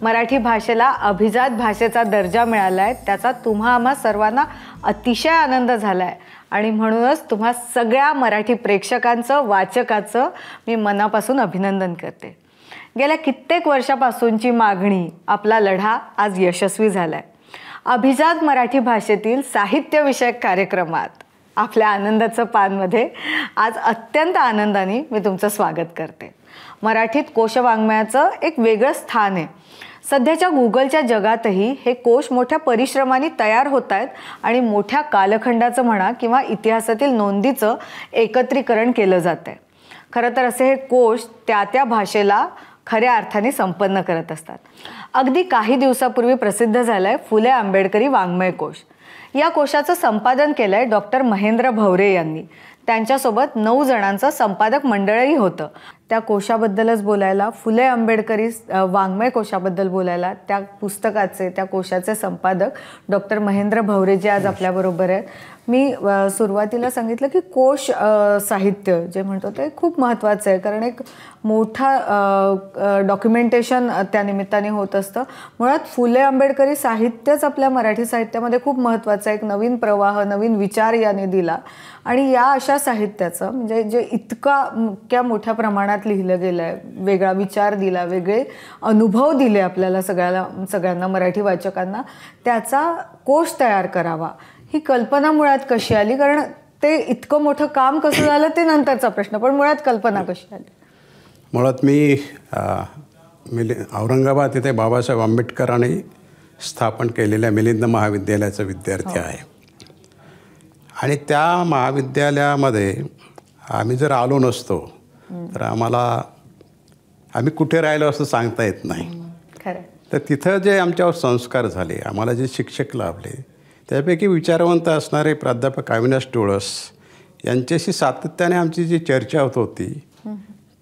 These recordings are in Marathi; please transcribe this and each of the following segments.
मराठी भाषेला अभिजात भाषेचा दर्जा मिळाला आहे, त्याचा तुम्हा आम्हा सर्वांना अतिशय आनंद झाला आहे आणि म्हणूनच तुम्हा सगळ्या मराठी प्रेक्षकांचं, वाचकाचं मी मनापासून अभिनंदन करते. गेल्या कित्येक वर्षापासूनची मागणी, आपला लढा आज यशस्वी झाला आहे. अभिजात मराठी भाषेतील साहित्यविषयक कार्यक्रमात आपल्या आनंदाचं पानमध्ये आज अत्यंत आनंदाने मी तुमचं स्वागत करते. मराठीत कोशवाङ्मयाचं एक वेगळं स्थान आहे. सध्याच्या गुगलच्या जगातही हे कोश मोठ्या परिश्रमाने तयार होत आहेत आणि मोठ्या कालखंडाचं म्हणा किंवा इतिहासातील नोंदीचं एकत्रीकरण केलं जातं आहे. खरं तर असे हे कोश त्या भाषेला खऱ्या अर्थाने संपन्न करत असतात. अगदी काही दिवसापूर्वी प्रसिद्ध झालंय फुले आंबेडकरी वाङ्मय कोश. या कोशाचं संपादन केलंय डॉक्टर महेंद्र भवरे यांनी. त्यांच्यासोबत 9 जणांचं संपादक मंडळही होतं. त्या कोशाबद्दलच बोलायला, फुले आंबेडकरी वाङ्मय कोशाबद्दल बोलायला, त्या पुस्तकाचे, त्या कोशाचे संपादक डॉक्टर महेंद्र भवरे जे आज आपल्याबरोबर आहेत. मी सुरुवातीला सांगितलं की कोश साहित्य जे म्हणतो ते खूप महत्त्वाचं आहे, कारण एक मोठा डॉक्युमेंटेशन त्या निमित्ताने होत असतं. मुळात फुले आंबेडकरी साहित्यच आपल्या मराठी साहित्यामध्ये खूप महत्त्वाचं आहे. एक नवीन प्रवाह, नवीन विचार याने दिला आणि या अशा साहित्याचं म्हणजे जे इतक्या मोठ्या प्रमाणात लिहिलं गेलं आहे, वेगळा विचार दिला, वेगळे अनुभव दिले आपल्याला सगळ्यांना मराठी वाचकांना, त्याचा कोश तयार करावा ही कल्पना मुळात कशी आली? कारण ते इतकं मोठं काम कसं झालं ते नंतरचा प्रश्न, पण मुळात कल्पना कशी आली? मुळात मी औरंगाबाद इथे बाबासाहेब आंबेडकरांनी स्थापन केलेल्या मिलिंद महाविद्यालयाचा विद्यार्थी आहे आणि त्या महाविद्यालयामध्ये आम्ही जर आलो नसतो तर आम्ही कुठे राहिलो असं सांगता येत नाही. खरं. तर तिथं जे आमच्यावर संस्कार झाले, आम्हाला जे शिक्षक लाभले, त्यापैकी विचारवंत असणारे प्राध्यापक अविनाश डोळस यांच्याशी सातत्याने आमची जी चर्चा होत होती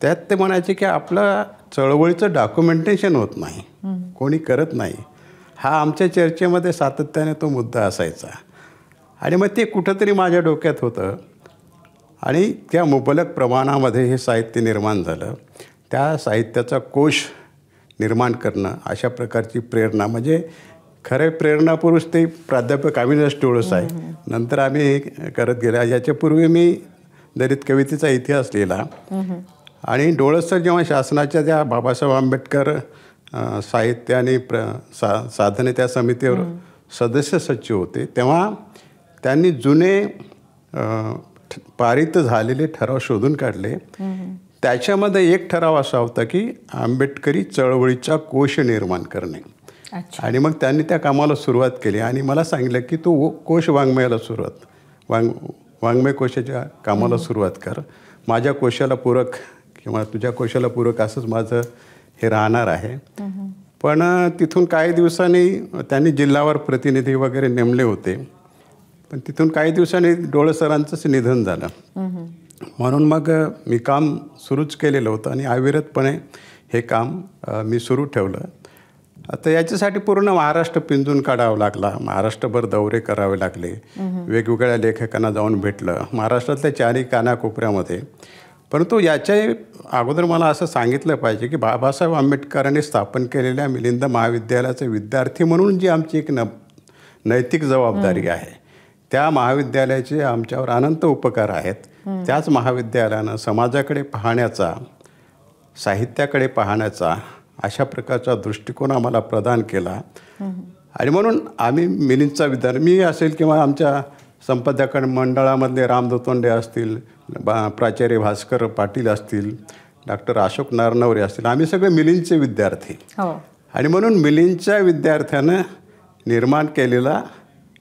त्यात ते म्हणायचे की आपलं चळवळीचं डॉक्युमेंटेशन होत नाही, कोणी करत नाही. हा आमच्या चर्चेमध्ये सातत्याने तो मुद्दा असायचा आणि मग ते कुठंतरी माझ्या डोक्यात होतं आणि त्या मुबलक प्रमाणामध्ये हे साहित्य निर्माण झालं. त्या साहित्याचा कोश निर्माण करणं, अशा प्रकारची प्रेरणा, म्हणजे खरे प्रेरणापुरुष ते प्राध्यापक अविनाश डोळस आहे. नंतर आम्ही हे करत गेल्या. याच्यापूर्वी मी दलित कवितेचा इतिहास लिहिला आणि डोळस सर जेव्हा शासनाच्या त्या बाबासाहेब आंबेडकर साहित्य आणि साधने त्या समितीवर सदस्य सचिव होते, तेव्हा त्यांनी जुने पारित झालेले ठराव शोधून काढले. त्याच्यामध्ये एक ठराव असा होता की आंबेडकरी चळवळीचा कोश निर्माण करणे. आणि मग त्यांनी त्या कामाला सुरुवात केली आणि मला सांगितलं की तू कोश वाङ्मयाला वाङ्मय कोशाच्या कामाला सुरुवात कर. माझ्या कोशाला पूरक किंवा तुझ्या कोशाला पूरक असंच माझं हे राहणार आहे. पण तिथून काही दिवसांनी त्यांनी जिल्हावार प्रतिनिधी वगैरे नेमले होते, पण तिथून काही दिवसांनी डोळस सरांचंच निधन झालं. म्हणून मग मी काम सुरूच केलेलं होतं आणि अविरतपणे हे काम मी सुरू ठेवलं. आता याच्यासाठी पूर्ण महाराष्ट्र पिंजून काढावं लागला, महाराष्ट्रभर दौरे करावे लागले, वेगवेगळ्या लेखकांना जाऊन भेटलं महाराष्ट्रातल्या चारही कानाकोपऱ्यामध्ये. परंतु याच्या अगोदर मला असं सांगितलं पाहिजे की बाबासाहेब आंबेडकरांनी स्थापन केलेल्या मिलिंद महाविद्यालयाचे विद्यार्थी म्हणून जी आमची एक नैतिक जबाबदारी आहे, त्या महाविद्यालयाचे आमच्यावर अनंत उपकार आहेत. त्याच महाविद्यालयानं समाजाकडे पाहण्याचा, साहित्याकडे पाहण्याचा अशा प्रकारचा दृष्टिकोन आम्हाला प्रदान केला आणि म्हणून आम्ही मिलिंदचा विद्यार्थी, मी असेल किंवा आमच्या संपादक मंडळामधले राम दोतोंडे असतील, प्राचार्य भास्कर पाटील असतील, डॉक्टर अशोक नारनवरे असतील, आम्ही सगळे मिलिंदचे विद्यार्थी. आणि म्हणून मिलिंदच्या विद्यार्थ्यानं निर्माण केलेला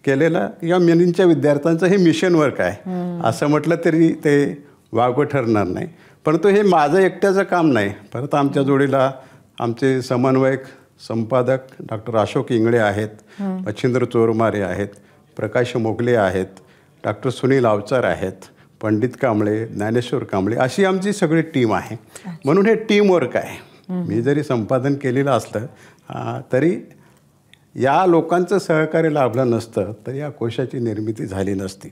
किंवा मिलिंदच्या विद्यार्थ्यांचं हे मिशन वर्क आहे असं म्हटलं तरी ते वावगं ठरणार नाही. परंतु हे माझं एकट्याचं काम नाही. परत आमच्या जोडीला आमचे समन्वयक संपादक डॉक्टर अशोक इंगळे आहेत, मच्छिंद्र चोरमारे आहेत, प्रकाश मोगले आहेत, डॉक्टर सुनील अवचार आहेत, पंडित कांबळे, ज्ञानेश्वर कांबळे, अशी आमची सगळी टीम आहे. म्हणून हे टीमवर्क आहे. मी जरी संपादन केलेलं असलं तरी या लोकांचं सहकार्य लाभलं नसतं तर या कोशाची निर्मिती झाली नसती.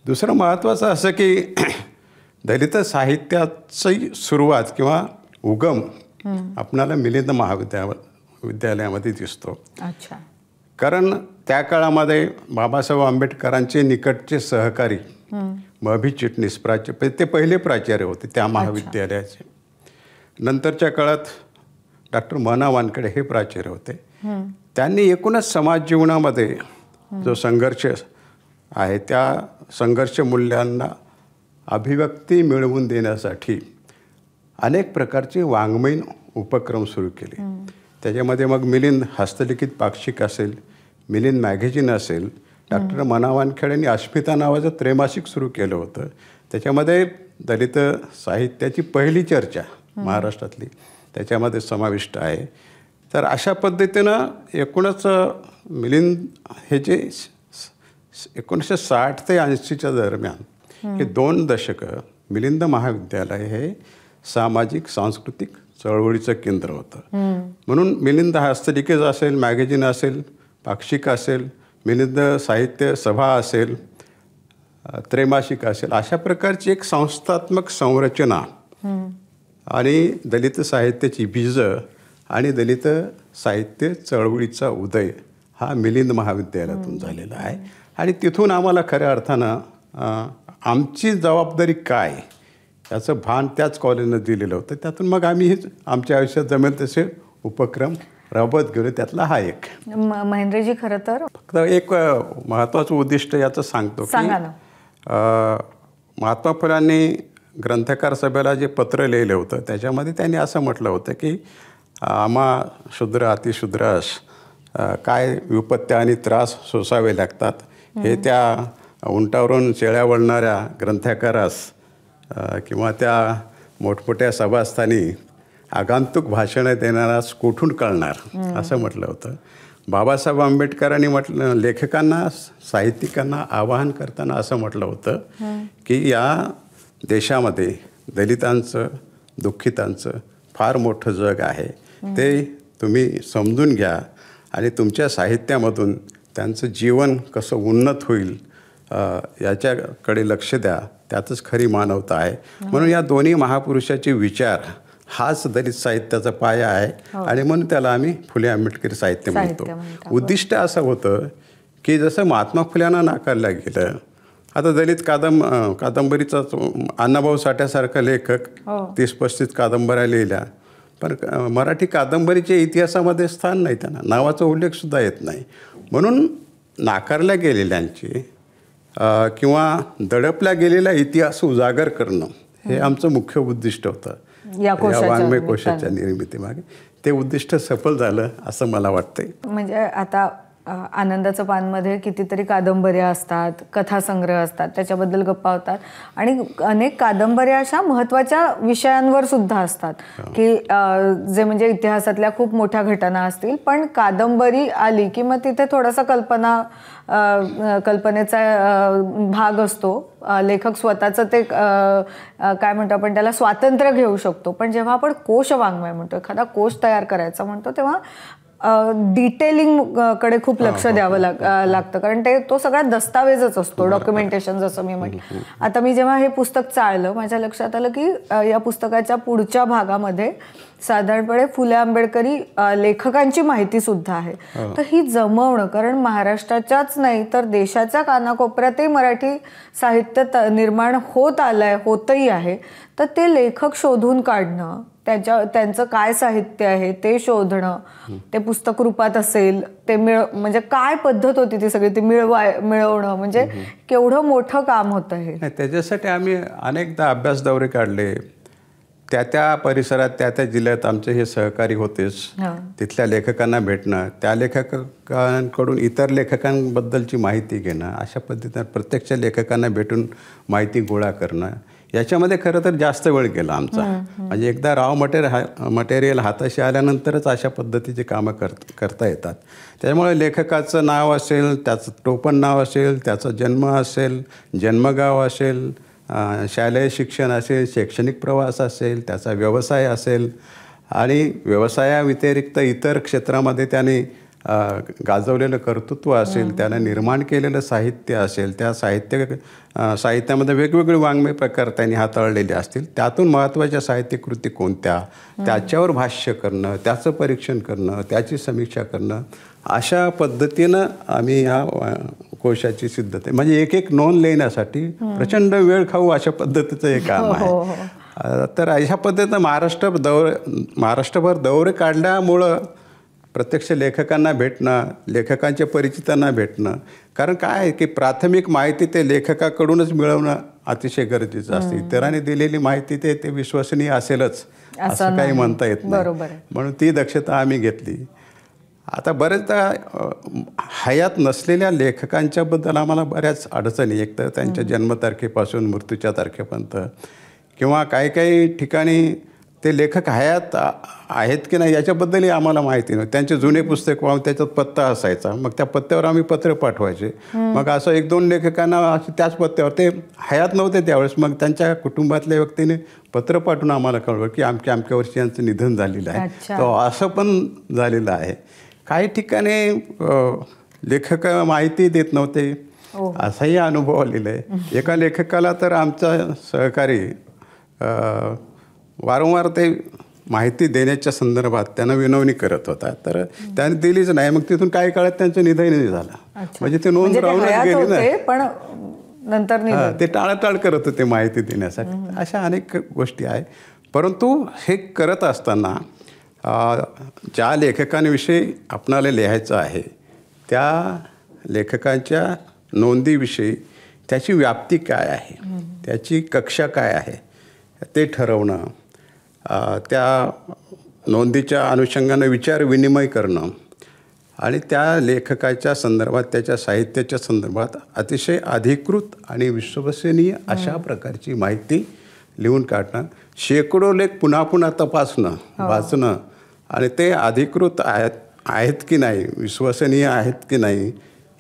दुसरं महत्त्वाचं असं की दलित साहित्याची सुरुवात किंवा उगम आपणाला मिलिंद विद्यालयामध्ये दिसतो. अच्छा. कारण त्या काळामध्ये बाबासाहेब आंबेडकरांचे निकटचे सहकारी मभी चिटणीस ते पहिले प्राचार्य होते त्या महाविद्यालयाचे. नंतरच्या काळात डॉक्टर मना वानखेडे हे प्राचार्य होते. त्यांनी एकूणच समाज जीवनामध्ये जो संघर्ष आहे त्या संघर्ष मूल्यांना अभिव्यक्ती मिळवून देण्यासाठी अनेक प्रकारचे वाङ्मयीन उपक्रम सुरू केले. त्याच्यामध्ये मग मिलिंद हस्तलिखित पाक्षिक असेल, मिलिंद मॅगझिन असेल, डॉक्टर मना वानखेडेंनी अस्मिता नावाचं त्रैमासिक सुरू केलं होतं. त्याच्यामध्ये दलित साहित्याची पहिली चर्चा महाराष्ट्रातली त्याच्यामध्ये समाविष्ट आहे. तर अशा पद्धतीनं एकूणच मिलिंद हे जे 1960 ते 80च्या दरम्यान हे 2 दशकं मिलिंद महाविद्यालय हे सामाजिक सांस्कृतिक चळवळीचं केंद्र होतं. म्हणून मिलिंद हस्तलिखित असेल, मॅगझिन असेल, पाक्षिक असेल, मिलिंद साहित्य सभा असेल, त्रैमासिक असेल, अशा प्रकारची एक संस्थात्मक संरचना आणि दलित साहित्याची बीजं आणि दलित साहित्य चळवळीचा उदय हा मिलिंद महाविद्यालयातून झालेला आहे. आणि तिथून आम्हाला खऱ्या अर्थानं आमची जबाबदारी काय याचं भान त्याच कॉलेजनं दिलेलं होतं. त्यातून मग आम्ही आमच्या आयुष्यात जमेल तसे उपक्रम राबवत गेलो. त्यातला हा एक. महेंद्रजी, खरं तर फक्त एक महत्त्वाचं उद्दिष्ट याचं सांगतो की महात्मा फुल्यांनी ग्रंथकार सभेला जे पत्र लिहिलं होतं त्याच्यामध्ये त्यांनी असं म्हटलं होतं की आम्हा शूद्र अतिशूद्रास काय विपत्त्या आणि त्रास सोसावे लागतात हे त्या उंटावरून शेळ्या वळणाऱ्या ग्रंथकारास किंवा त्या मोठमोठ्या सभास्थानी आगंतुक भाषणं देणारास कुठून कळणार असं म्हटलं होतं. बाबासाहेब आंबेडकरांनी म्हटलं, लेखकांना साहित्यिकांना आवाहन करताना असं म्हटलं होतं की या देशामध्ये दलितांचं दुःखितांचं फार मोठं जग आहे. ते तुम्ही समजून घ्या आणि तुमच्या साहित्यामधून त्यांचं जीवन कसं उन्नत होईल याच्याकडे लक्ष द्या. त्यातच खरी मानवता आहे. म्हणून या दोन्ही महापुरुषाचे विचार हाच दलित साहित्याचा पाया आहे. आणि म्हणून त्याला आम्ही फुले आंबेडकरी साहित्य म्हणतो. उद्दिष्ट असं होतं की जसं महात्मा फुल्यांना नाकारलं गेलं, आता दलित कादंबरीचा अण्णाभाऊ साठ्यासारखा लेखक 30-35 कादंबऱ्या लिहिल्या, पण मराठी कादंबरीच्या इतिहासामध्ये स्थान नाही, त्यांना नावाचा उल्लेखसुद्धा येत नाही. म्हणून नाकारल्या गेलेल्यांची किंवा दडपल्या गेलेला इतिहास उजागर करणं हे आमचं मुख्य उद्दिष्ट होतं या वाङ्मय कोशाच्या निर्मितीमागे. ते उद्दिष्ट सफल झालं असं मला वाटतंय. म्हणजे आता आनंदाचं पानमध्ये कितीतरी कादंबऱ्या असतात, कथासंग्रह असतात, त्याच्याबद्दल गप्पा होतात आणि अनेक कादंबऱ्या अशा महत्त्वाच्या विषयांवर सुद्धा असतात की जे म्हणजे इतिहासातल्या खूप मोठ्या घटना असतील, पण कादंबरी आली की मग तिथे थोडासा कल्पनेचा भाग असतो. लेखक स्वतःचं ते काय म्हणतो आपण त्याला स्वातंत्र्य घेऊ शकतो. पण जेव्हा आपण कोश वाङ्मय म्हणतो, एखादा कोश तयार करायचा म्हणतो, तेव्हा डिटेलिंग कडे खूप लक्ष द्यावं लागतं. कारण तो सगळा दस्तावेजच असतो, डॉक्युमेंटेशन जसं मी म्हटलं. आता मी जेव्हा हे पुस्तक चाळलं माझ्या लक्षात आलं की या पुस्तकाच्या पुढच्या भागामध्ये साधारणपणे फुले आंबेडकरी लेखकांची माहिती सुद्धा आहे. तर ही जमवणं, कारण महाराष्ट्राच्याच नाही तर देशाच्या कानाकोपऱ्यातही मराठी साहित्य निर्माण होत आलंय, होतही आहे. तर ते लेखक शोधून काढणं, त्यांचं काय साहित्य आहे ते शोधणं, ते पुस्तक रूपात असेल ते म्हणजे काय पद्धत होती ती सगळी ती मिळवणं, म्हणजे केवढं मोठं काम होतं हे. त्याच्यासाठी आम्ही अनेकदा अभ्यास दौरे काढले. त्या परिसरात त्या जिल्ह्यात आमचे हे सहकारी होतेच. तिथल्या लेखकांना भेटणं, त्या लेखकांकडून इतर लेखकांबद्दलची माहिती घेणं, अशा पद्धतीनं प्रत्यक्ष लेखकांना भेटून माहिती गोळा करणं, याच्यामध्ये खरं तर जास्त वेळ गेला आमचा. म्हणजे एकदा रॉ मटेरियल हाताशी आल्यानंतरच अशा पद्धतीची कामं करता येतात. त्यामुळे लेखकाचं नाव असेल, त्याचं टोपण नाव असेल, त्याचा जन्म असेल, जन्मगाव असेल, शालेय शिक्षण असेल, शैक्षणिक प्रवास असेल, त्याचा व्यवसाय असेल आणि व्यवसायाव्यतिरिक्त इतर क्षेत्रामध्ये त्याने गाजवलेलं कर्तृत्व असेल, त्यानं निर्माण केलेलं साहित्य असेल, त्या साहित्यामध्ये वेगवेगळे वाङ्मय प्रकार त्यांनी हाताळलेले असतील, त्यातून महत्त्वाच्या साहित्यकृती कोणत्या, त्याच्यावर भाष्य करणं, त्याचं परीक्षण करणं, त्याची समीक्षा करणं, अशा पद्धतीनं आम्ही ह्या कोशाची सिद्धता म्हणजे एक नोंद लिहिण्यासाठी प्रचंड वेळ खाऊ अशा पद्धतीचं हे काम आहे. तर अशा पद्धतीनं महाराष्ट्रभर दौरे काढल्यामुळं प्रत्यक्ष लेखकांना भेटणं, लेखकांच्या परिचितांना भेटणं, कारण काय आहे की प्राथमिक माहिती ते लेखकाकडूनच मिळवणं अतिशय गरजेचं असते. इतरांनी दिलेली माहिती ते विश्वसनीय असेलच असं काही म्हणता येत नाही. म्हणून ती दक्षता आम्ही घेतली. आता बरेचदा हयात नसलेल्या लेखकांच्याबद्दल आम्हाला बऱ्याच अडचणी, एक तर त्यांच्या जन्मतारखेपासून मृत्यूच्या तारखेपर्यंत, किंवा काही ठिकाणी ते लेखक हयात आहेत की नाही याच्याबद्दलही आम्हाला माहिती नव्हती. त्यांचे जुने पुस्तक वाहून त्याच्यात पत्ता असायचा, मग त्या पत्त्यावर आम्ही पत्र पाठवायचे. मग असं 1-2 लेखकांना त्याच पत्त्यावर, ते हयात नव्हते त्यावेळेस, मग त्यांच्या कुटुंबातल्या व्यक्तीने पत्र पाठवून आम्हाला कळवलं की अमक्या वर्षी यांचं निधन झालेलं आहे. तर असं पण झालेलं आहे. काही ठिकाणी लेखक माहिती देत नव्हते, असाही अनुभव आलेला आहे. एका लेखकाला तर आमचा सहकारी वारंवार ते माहिती देण्याच्या संदर्भात त्यांना विनवणी करत होता, तर त्याने दिलीच नाही. मग तिथून काही काळात त्यांचं निधनही झालं. म्हणजे ते नोंद राहूनच गेली ना, पण नंतर ते टाळाटाळ करत होते माहिती देण्यासाठी. अशा अनेक गोष्टी आहे. परंतु हे करत असताना ज्या लेखकांविषयी आपणाला लिहायचं आहे त्या लेखकांच्या नोंदीविषयी त्याची व्याप्ती काय आहे, त्याची कक्षा काय आहे ते ठरवणं, त्या नोंदीच्या अनुषंगानं विचार विनिमय करणं आणि त्या लेखकाच्या संदर्भात, त्याच्या साहित्याच्या संदर्भात अतिशय अधिकृत आणि विश्वसनीय अशा प्रकारची माहिती लिहून काढणं, शेकडो लेख पुन्हा पुन्हा तपासणं, वाचणं आणि ते अधिकृत आहेत की नाही, विश्वसनीय आहेत की नाही,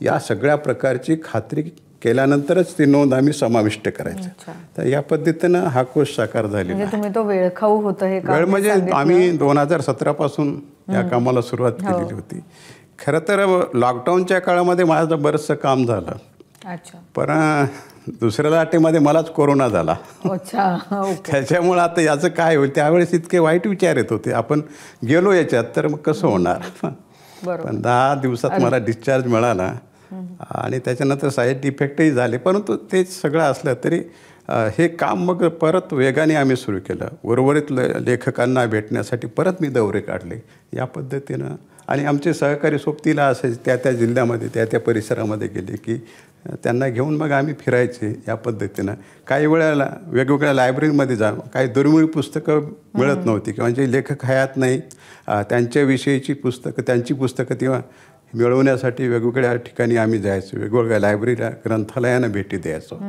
या सगळ्या प्रकारची खात्री केल्यानंतरच ती नोंद आम्ही समाविष्ट करायचं. तर या पद्धतीनं हा कोश साकार झालेला आहे. तुम्ही तो वेळखाऊ होतं हे वेळ म्हणजे आम्ही 2017 पासून या कामाला सुरुवात केलेली होती. खरं तर लॉकडाऊनच्या काळामध्ये माझं बरंचसं काम झालं, पण दुसऱ्या लाटेमध्ये मलाच कोरोना झाला. त्याच्यामुळं आता याचं काय होईल, त्यावेळेस इतके वाईट विचार येत होते, आपण गेलो याच्यात तर मग कसं होणार. पण 10 दिवसात मला डिस्चार्ज मिळाला आणि त्याच्यानंतर साईड इफेक्टही झाले. परंतु ते सगळं असलं तरी हे काम मग परत वेगाने आम्ही सुरू केलं. उर्वरित लेखकांना भेटण्यासाठी परत मी दौरे काढले या पद्धतीनं. आणि आमचे सहकारी सोबतीला असायचे, त्या जिल्ह्यामध्ये, त्या परिसरामध्ये गेले की त्यांना घेऊन मग आम्ही फिरायचे या पद्धतीनं. काही वेळेला वेगवेगळ्या लायब्ररीमध्ये जाणं, काही दुर्मिळ पुस्तकं मिळत नव्हती किंवा जे लेखक हयात नाही त्यांच्याविषयीची पुस्तकं, त्यांची पुस्तकं तेव्हा मिळवण्यासाठी वेगवेगळ्या ठिकाणी आम्ही जायचो, वेगवेगळ्या लायब्ररीला, ग्रंथालयांना भेटी द्यायचो.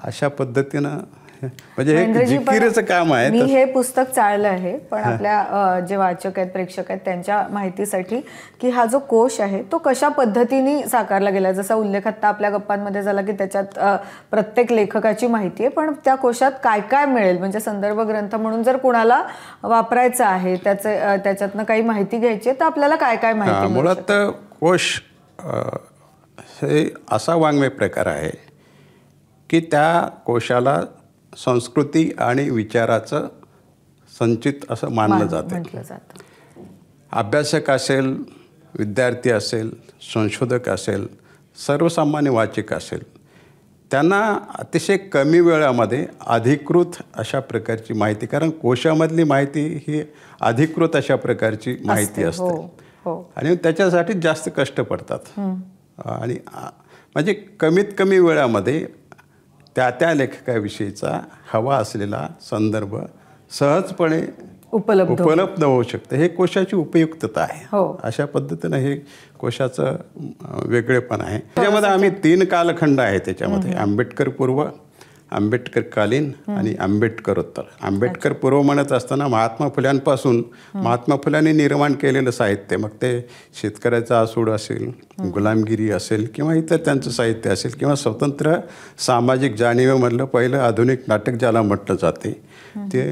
अशा पद्धतीनं म्हणजे हे जिकिरीचं काम आहे. मी हे पुस्तक चाळलं आहे, पण आपल्या जे वाचक आहेत, प्रेक्षक आहेत, त्यांच्या माहितीसाठी की हा जो कोश आहे तो कशा पद्धतीने साकारला गेला. जसा उल्लेख आता आपल्या गप्पांमध्ये झाला की त्याच्यात प्रत्येक लेखकाची माहिती आहे, पण त्या कोशात काय काय मिळेल, म्हणजे संदर्भ ग्रंथ म्हणून जर कुणाला वापरायचं आहे, त्याच्यातनं काही माहिती घ्यायची आहे, तर आपल्याला काय काय माहिती. मुळात कोश हे असा वाङ्मय प्रकार आहे की त्या कोशाला संस्कृती आणि विचाराचं संचित असं मानलं जातं. अभ्यासक असेल, विद्यार्थी असेल, संशोधक असेल, सर्वसामान्य वाचक असेल, त्यांना अतिशय कमी वेळामध्ये अधिकृत अशा प्रकारची माहिती, कारण कोशामधली माहिती ही अधिकृत अशा प्रकारची माहिती असते आणि त्याच्यासाठी जास्त कष्ट पडतात. आणि म्हणजे कमीत कमी वेळामध्ये त्या लेखकाविषयीचा हवा असलेला संदर्भ सहजपणे उपलब्ध होऊ शकतं. हे कोशाची उपयुक्तता आहे. अशा पद्धतीनं हे कोशाचं वेगळेपण आहे. त्याच्यामध्ये आम्ही 3 कालखंड आहे त्याच्यामध्ये, आंबेडकर पूर्व, आंबेडकर कालीन आणि आंबेडकरोत्तर. आंबेडकर पूर्व म्हणत असताना महात्मा फुल्यांपासून महात्मा फुल्यांनी निर्माण केलेलं साहित्य, मग ते शेतकऱ्याचा आसूड असेल, गुलामगिरी असेल किंवा इतर त्यांचं साहित्य असेल किंवा स्वतंत्र सामाजिक जाणीवेमधलं पहिलं आधुनिक नाटक ज्याला म्हटलं जाते ते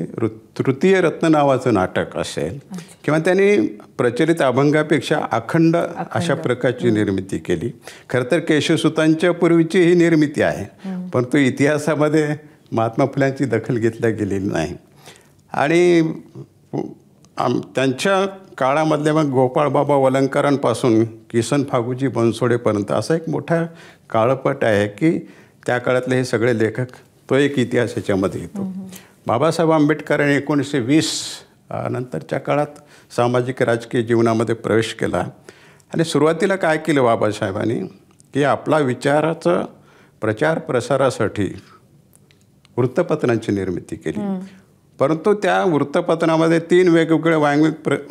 तृतीय रत्न नावाचं नाटक असेल किंवा त्यांनी प्रचलित अभंगापेक्षा अखंड अशा प्रकारची निर्मिती केली. खरं तर केशवसुतांच्या पूर्वीची ही निर्मिती आहे, परंतु इतिहासामध्ये महात्मा फुल्यांची दखल घेतल्या गेलेली नाही. आणि त्यांच्या काळामधल्या मग गोपाळबाबा वलंकरांपासून किसन फागूजी बनसोडेपर्यंत असा एक मोठा काळपट आहे की त्या काळातले हे सगळे लेखक, तो एक इतिहास याच्यामध्ये येतो. बाबासाहेब आंबेडकरांनी 1920 नंतरच्या काळात सामाजिक राजकीय जीवनामध्ये प्रवेश केला आणि सुरुवातीला काय केलं बाबासाहेबांनी की आपला विचाराचं प्रचार प्रसारासाठी वृत्तपत्रांची निर्मिती केली. परंतु त्या वृत्तपत्रामध्ये 3 वेगवेगळ्या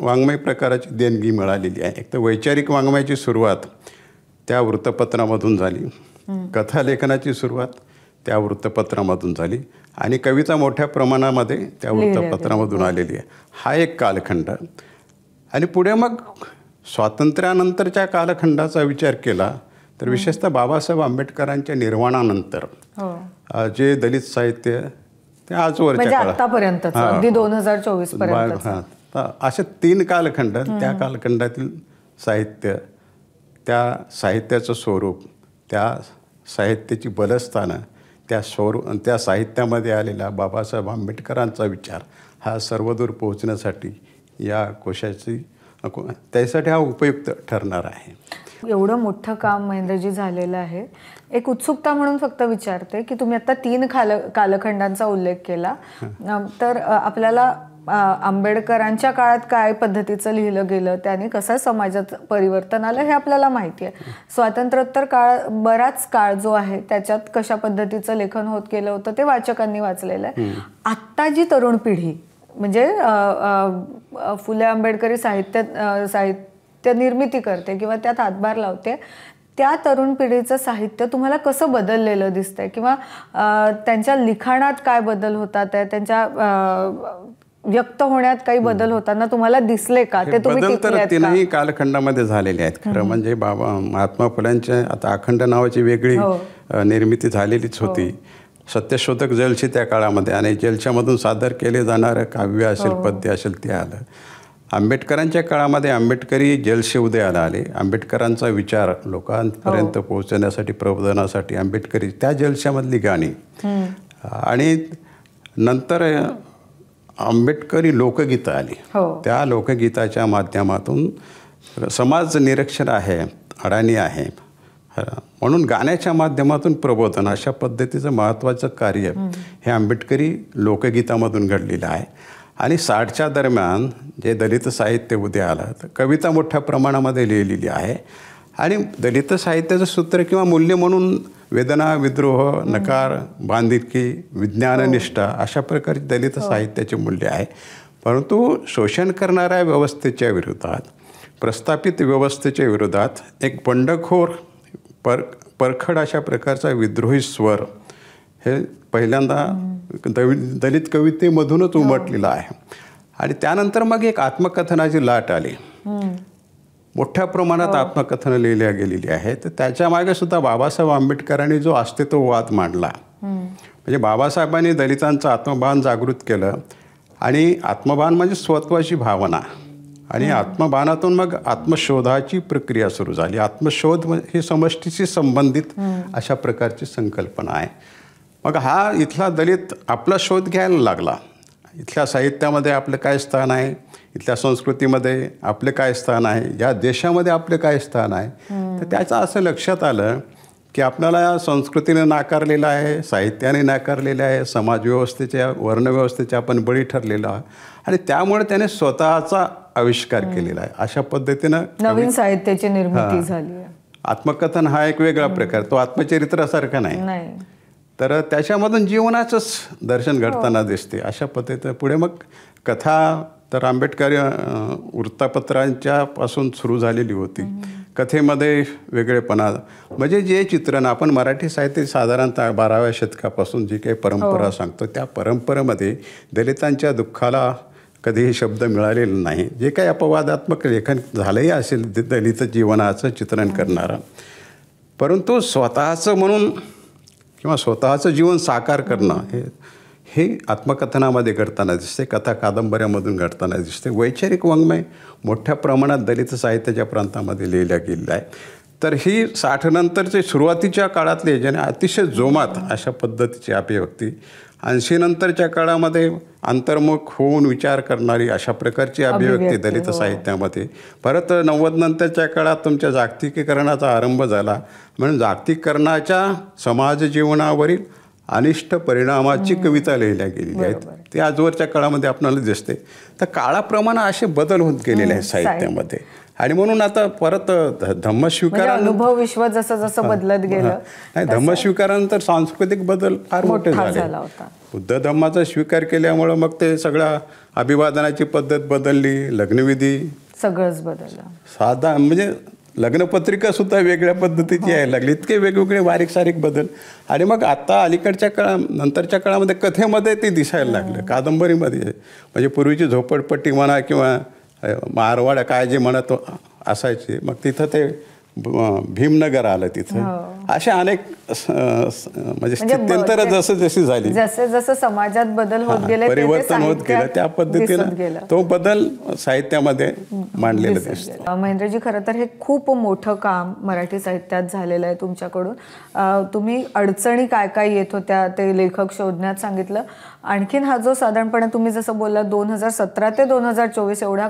वाङ्मय प्रकाराची देणगी मिळालेली आहे. एक तर वैचारिक वाङ्मयाची सुरुवात त्या वृत्तपत्रामधून झाली, कथालेखनाची सुरुवात त्या वृत्तपत्रामधून झाली आणि कविता मोठ्या प्रमाणामध्ये त्या वृत्तपत्रामधून आलेली आहे. हा एक कालखंड. आणि पुढे मग स्वातंत्र्यानंतरच्या कालखंडाचा विचार केला तर विशेषतः बाबासाहेब आंबेडकरांच्या निर्वाणानंतर जे दलित साहित्य ते आजवरच्या आतापर्यंत अगदी 2024 पर्यंत असे 3 कालखंड, त्या कालखंडातील साहित्य, त्या साहित्याचं स्वरूप, त्या साहित्याची बलस्थानं, त्या साहित्यामध्ये आलेला बाबासाहेब आंबेडकरांचा विचार हा सर्वदूर पोहोचण्यासाठी या कोशाची त्यासाठी हा उपयुक्त ठरणार आहे. एवढं मोठं काम महेंद्रजी झालेलं आहे. एक उत्सुकता म्हणून फक्त विचारते की तुम्ही आता 3 कालखंडांचा उल्लेख केला, तर आपल्याला आंबेडकरांच्या काळात काय पद्धतीचं लिहिलं गेलं, त्याने कसं समाजात परिवर्तन आलं हे आपल्याला माहिती आहे. स्वातंत्र्योत्तर काळ, बराच काळ जो आहे त्याच्यात कशा पद्धतीचं लेखन होत गेलं होतं ते वाचकांनी वाचलेलं आहे. आत्ता जी तरुण पिढी म्हणजे फुले आंबेडकरी साहित्य निर्मिती करते किंवा त्यात हातभार लावते, त्या तरुण पिढीचं साहित्य तुम्हाला कसं बदललेलं दिसतंय किंवा त्यांच्या लिखाणात काय बदल होतात, त्यांच्या व्यक्त होण्यात काही बदल होताना तुम्हाला दिसले का? ते तुम्ही बदल तर 3ही कालखंडामध्ये झालेले आहेत. खरं म्हणजे महात्मा फुल्यांच्या आता अखंड नावाची वेगळी निर्मिती झालेलीच होती. सत्यशोधक जलशी त्या काळामध्ये आणि जलशामधून सादर केले जाणारं काव्य असेल, पद्य असेल ते आलं. आंबेडकरांच्या काळामध्ये आंबेडकरी जलशे उदयाला आले. आंबेडकरांचा विचार लोकांपर्यंत पोहोचण्यासाठी, प्रबोधनासाठी आंबेडकरी त्या जलशामधली गाणी आणि नंतर आंबेडकरी लोकगीतं आली. त्या लोकगीताच्या माध्यमातून समाज निरक्षर आहे, अडाणी आहे, म्हणून गाण्याच्या माध्यमातून प्रबोधन अशा पद्धतीचं महत्त्वाचं कार्य हे आंबेडकरी लोकगीतामधून घडलेलं आहे. आणि 60च्या दरम्यान जे दलित साहित्य उदय आलं तर कविता मोठ्या प्रमाणामध्ये लिहिलेली आहे. आणि दलित साहित्याचं सूत्र किंवा मूल्य म्हणून वेदना, विद्रोह, नकार, बांधिलकी, विज्ञाननिष्ठा अशा प्रकारचे दलित साहित्याचे मूल्य आहे. परंतु शोषण करणाऱ्या व्यवस्थेच्या विरोधात, प्रस्थापित व्यवस्थेच्या विरोधात एक बंडखोर परखड अशा प्रकारचा विद्रोही स्वर हे पहिल्यांदा दलित कवितेमधूनच उमटलेला आहे. आणि त्यानंतर मग एक आत्मकथनाची लाट आली. मोठ्या प्रमाणात आत्मकथनं लिहिल्या गेलेली आहे. तर त्याच्या मागे सुद्धा बाबासाहेब आंबेडकरांनी जो अस्तित्ववाद मांडला, म्हणजे बाबासाहेबांनी दलितांचं आत्मभान जागृत केलं. आणि आत्मभान म्हणजे स्वत्वाची भावना आणि आत्मभानातून मग आत्मशोधाची प्रक्रिया सुरू झाली. आत्मशोध ही समष्टीशी संबंधित अशा प्रकारची संकल्पना आहे. मग हा इथला दलित आपला शोध घ्यायला लागला. इथल्या साहित्यामध्ये आपलं काय स्थान आहे, इथल्या संस्कृतीमध्ये आपलं काय स्थान आहे, या देशामध्ये आपलं काय स्थान आहे. तर त्याचं असं लक्षात आलं की आपल्याला या संस्कृतीने नाकारलेलं आहे, साहित्याने नाकारलेलं आहे, समाजव्यवस्थेच्या, वर्णव्यवस्थेच्या आपण बळी ठरलेला आहे. आणि त्यामुळे त्याने स्वतःचा आविष्कार केलेला आहे. अशा पद्धतीनं नवीन साहित्याची निर्मिती झाली आहे. आत्मकथन हा एक वेगळा प्रकार, तो आत्मचरित्रासारखा नाही, तर त्याच्यामधून जीवनाचंच दर्शन घडताना दिसते. अशा पद्धतीनं पुढे मग कथा तर आंबेडकरी वृत्तपत्रांच्या पासून सुरू झालेली होती. कथेमध्ये वेगळेपणा म्हणजे जे चित्रण आपण मराठी साहित्य साधारणतः 12व्या शतकापासून जी काही परंपरा सांगतो त्या परंपरेमध्ये दलितांच्या दुःखाला कधीही शब्द मिळालेला नाही. जे काही अपवादात्मक लेखन झालंही असेल दलित जीवनाचं चित्रण करणारं, परंतु स्वतःचं म्हणून किंवा स्वतःचं जीवन साकार करणं हे आत्मकथनामध्ये घडताना दिसते, कथा कादंबऱ्यामधून घडताना दिसते. वैचारिक वाङ्मय मोठ्या प्रमाणात दलित साहित्याच्या प्रांतामध्ये लिहिल्या गेलेलं आहे. तर ही 60 नंतरचे सुरुवातीच्या काळातले ज्याने अतिशय जोमात अशा पद्धतीची अभिव्यक्ती, 80 नंतरच्या काळामध्ये अंतर्मुख होऊन विचार करणारी अशा प्रकारची अभिव्यक्ती दलित साहित्यामध्ये, परत 90 नंतरच्या काळात तुमच्या जागतिकीकरणाचा आरंभ झाला, म्हणून जागतिकीकरणाच्या समाज जीवनावरील अनिष्ट परिणामाची कविता लिहिल्या गेलेली आहेत. ते आजवरच्या काळामध्ये आपल्याला दिसते. तर काळाप्रमाणे असे बदल होत गेलेले आहेत साहित्यामध्ये. आणि म्हणून आता परत धम्मस्वीकारानंतर अनुभव विश्व जसं जसं बदलत गेलं, नाही, धम्मस्वीकारानंतर सांस्कृतिक बदल फार मोठे झाले. बुद्ध धम्माचा स्वीकार केल्यामुळं मग ते सगळा अभिवादनाची पद्धत बदलली, लग्नविधी सगळंच बदललं. साधा म्हणजे लग्नपत्रिका सुद्धा वेगळ्या पद्धतीची यायला लागली. इतके वेगवेगळे बारीक सारीक बदल. आणि मग आता अलीकडच्या नंतरच्या काळामध्ये कथेमध्ये ते दिसायला लागलं, कादंबरीमध्ये. म्हणजे पूर्वीची झोपडपट्टी म्हणा किंवा मारवाड काय जे म्हणत असायचे, मग तिथं ते भीमनगर आलं. तिथं अशा अनेक म्हणजे स्थित्यंतर जसं जशी झाली, जसे जसं समाजात बदल होत गेले, परिवर्तन होत गेलं, त्या पद्धतीनं तो बदल साहित्यामध्ये मांडलेला दिसतो. महेंद्रजी, खरं तर हे खूप मोठं काम मराठी साहित्यात झालेलं आहे तुमच्याकडून. तुम्ही अडचणी काय काय येत होत्या ते लेखक शोधण्यात सांगितलं. आणखीन हा जो साधारणपणे तुम्ही जसं बोलला 2017 ते 2024 एवढा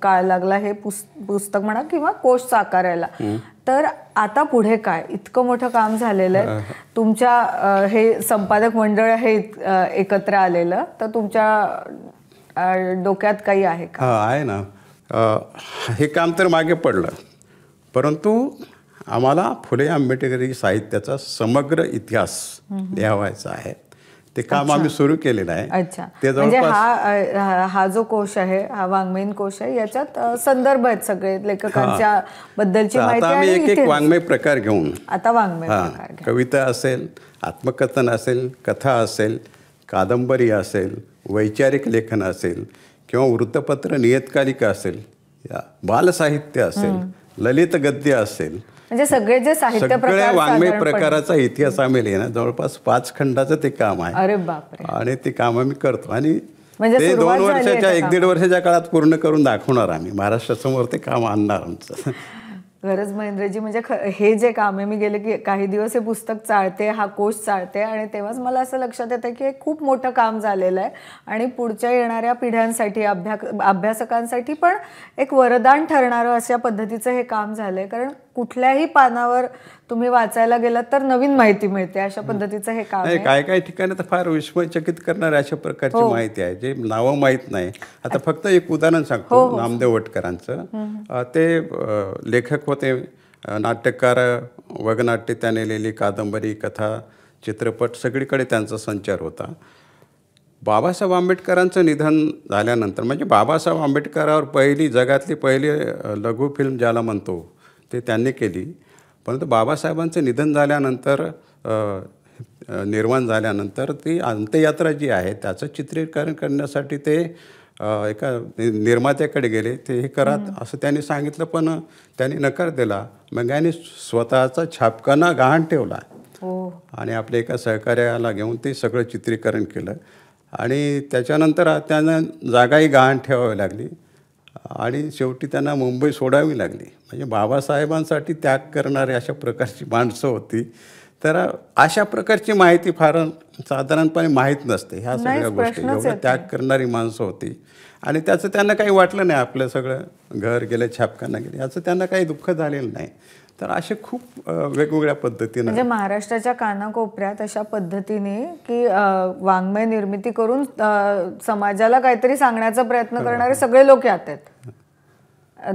काळ लागला हे पुस्तक म्हणा किंवा कोश साकारायला, तर आता पुढे काय? इतकं मोठं काम झालेलं आहे. तुमच्या हे संपादक मंडळ हे एकत्र आलेलं, तर तुमच्या डोक्यात काही आहे का? आहे ना. हे काम तर मागे पडलं, परंतु आम्हाला फुले आंबेडकरी साहित्याचा समग्र इतिहास लिहावायचा आहे. ते काम आम्ही सुरू केलेलं आहे. अच्छा, म्हणजे हा जो कोश आहे, हा वाङ्मयीन कोश आहे, याच्यात संदर्भ आहेत सगळे लेखकांच्या बद्दलची माहिती. आता आम्ही एक एक वाङ्मय प्रकार घेऊन, आता वाङ्मय प्रकार, कविता असेल, आत्मकथन असेल, कथा असेल, कादंबरी असेल, वैचारिक लेखन असेल किंवा वृत्तपत्र नियतकालिका असेल, बालसाहित्य असेल, ललित गद्य असेल, म्हणजे सगळे जे साहित्य सगळ्या वाङ्मय प्रकाराचा इतिहास आम्ही लिहिणार. जवळपास 5 खंडाचं ते काम आहे. अरे बापरे. आणि ते काम आम्ही करतो आणि म्हणजे ते 2 वर्षाच्या 1-1.5 वर्षाच्या काळात पूर्ण करून दाखवणार आम्ही. महाराष्ट्रासमोर ते काम आणणार आमचं. गरज महेंद्रजी, म्हणजे हे जे काम आहे, मी गेले की काही दिवस हे पुस्तक चाळते, हा कोश चाळते, आणि तेव्हाच मला असं लक्षात येतं की हे खूप मोठं काम झालेलं आहे आणि पुढच्या येणाऱ्या पिढ्यांसाठी, अभ्यासकांसाठी पण एक वरदान ठरणारं अशा पद्धतीचं हे काम झालं आहे. कारण कुठल्याही पानावर तुम्ही वाचायला गेलात तर नवीन माहिती मिळते, अशा पद्धतीचं हे काम आहे. काय काय ठिकाणी तर फार विस्मयचकित करणाऱ्या अशा प्रकारची माहिती आहे, जे नावं माहीत नाही. आता फक्त एक उदाहरण सांगतो, नामदेव वटकरांचं. ते लेखक होते, नाट्यकार, वगनाट्य त्याने लिहिली, कादंबरी, कथा, चित्रपट, सगळीकडे त्यांचा संचार होता. बाबासाहेब आंबेडकरांचं निधन झाल्यानंतर, म्हणजे बाबासाहेब आंबेडकरावर जगातली पहिली लघु फिल्म ज्याला म्हणतो ते त्यांनी केली. परंतु बाबासाहेबांचं निधन झाल्यानंतर, निर्माण झाल्यानंतर ती अंत्ययात्रा जी आहे त्याचं चित्रीकरण करण्यासाठी ते एका निर्मात्याकडे गेले. ते हे करा असं त्यांनी सांगितलं, पण त्यांनी नकार दिला. मग यांनी स्वतःचा छापखाना गहाण ठेवला आणि आपल्या एका सहकार्याला घेऊन ते सगळं चित्रीकरण केलं. आणि त्याच्यानंतर त्यांना जागाही गहाण ठेवावी लागली आणि शेवटी त्यांना मुंबई सोडावी लागली. म्हणजे बाबासाहेबांसाठी त्याग करणारी अशा प्रकारची माणसं होती. तर अशा प्रकारची माहिती फार साधारणपणे माहीत नसते. ह्या सगळ्या गोष्टी एवढं त्याग करणारी माणसं होती आणि त्याचं त्यांना काही वाटलं नाही. आपलं सगळं घर गेलं, छापखाना गेले, याचं त्यांना काही दुःख झालेलं नाही. तर असे खूप वेगवेगळ्या पद्धतीने, म्हणजे महाराष्ट्राच्या कानाकोपऱ्यात अशा पद्धतीने की वाङ्मय निर्मिती करून समाजाला काहीतरी सांगण्याचा प्रयत्न करणारे सगळे लोक यात आहेत.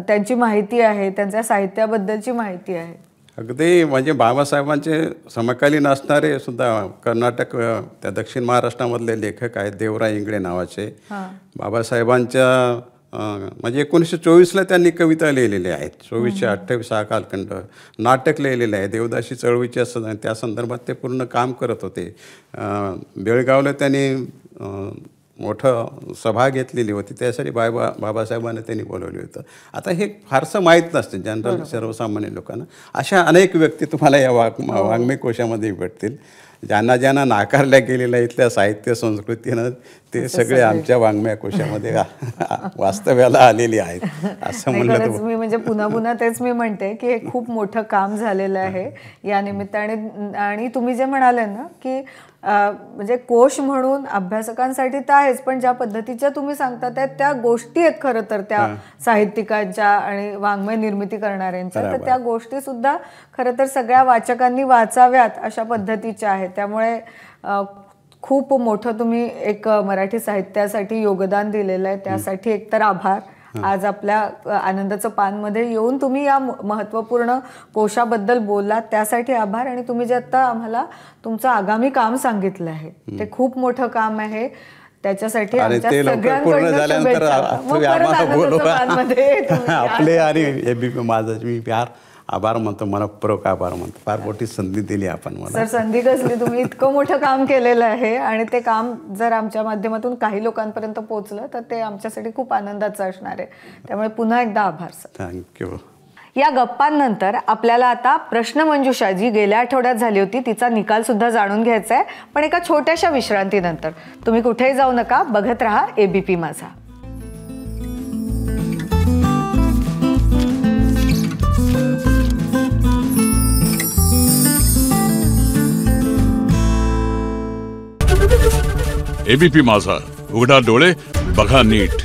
त्यांची माहिती आहे, त्यांच्या साहित्याबद्दलची माहिती आहे. अगदी म्हणजे बाबासाहेबांचे समकालीन असणारे सुद्धा कर्नाटक, त्या दक्षिण महाराष्ट्रामधले लेखक आहेत, देवराय इंगळे नावाचे. बाबासाहेबांच्या म्हणजे 1924ला त्यांनी कविता लिहिलेल्या आहेत. 2428 हा कालखंड. नाटक लिहिलेलं आहे. देवदासी चळवळीच्या त्या संदर्भात ते पूर्ण काम करत होते. बेळगावला त्यांनी मोठं सभा घेतलेली होती, त्यासाठी बाबासाहेबांना त्यांनी बोलवलं होतं. आता हे फारसं माहीत नसतं जनरल सर्वसामान्य लोकांना. अशा अनेक व्यक्ती तुम्हाला या वाङ्मय कोशामध्ये भेटतील, ज्यांना नाकारल्या गेलेल्या इथल्या साहित्य संस्कृतीनं ते सगळे आमच्या वाङ्मय कोशामध्ये वास्तव्याला आलेले आहेत असं म्हणलं तर. मी म्हणजे पुन्हा पुन्हा तेच मी म्हणते की हे खूप मोठं काम झालेलं आहे या निमित्ताने. आणि तुम्ही जे म्हणाले ना की म्हणजे कोश म्हणून अभ्यासकांसाठी तर आहेच, पण ज्या पद्धतीच्या तुम्ही सांगता त्या गोष्टी आहेत खरं तर त्या साहित्यिकांच्या आणि वाङ्मय निर्मिती करणाऱ्यांच्या, तर त्या गोष्टी सुद्धा खरं तर सगळ्या वाचकांनी वाचाव्यात अशा पद्धतीच्या आहेत. त्यामुळे खूप मोठं तुम्ही एक मराठी साहित्यासाठी योगदान दिलेलं आहे, त्यासाठी एकतर आभार. आज आपल्या आनंदाचं पानमध्ये येऊन तुम्ही या महत्त्वपूर्ण कोशाबद्दल बोललात त्यासाठी आभार. आणि तुम्ही जे आता आम्हाला तुमचं आगामी काम सांगितलं आहे ते खूप मोठं काम आहे, त्याच्यासाठी आमच्या सगळ्यांकडून आपले आणि एबीपी माझं मी फार आभार मानतो, मनपूर्वक आभार मानतो. फार मोठी संधी दिली आपण मला. सर संधी कसली, तुम्ही इतकं मोठं काम केलेलं आहे आणि ते काम जर आमच्या माध्यमातून काही लोकांपर्यंत पोहोचलं तर ते आमच्यासाठी खूप आनंदाचं असणार आहे. त्यामुळे पुन्हा एकदा आभार सर. थँक्यू. या गप्पांनंतर आपल्याला आता प्रश्नमंजुषा जी गेल्या आठवड्यात झाली होती तिचा निकाल सुद्धा जाणून घ्यायचा आहे, पण एका छोट्याशा विश्रांतीनंतर. तुम्ही कुठेही जाऊ नका, बघत राहा एबीपी माझा. एबीपी माझा, उघडा डोळे बघा नीट.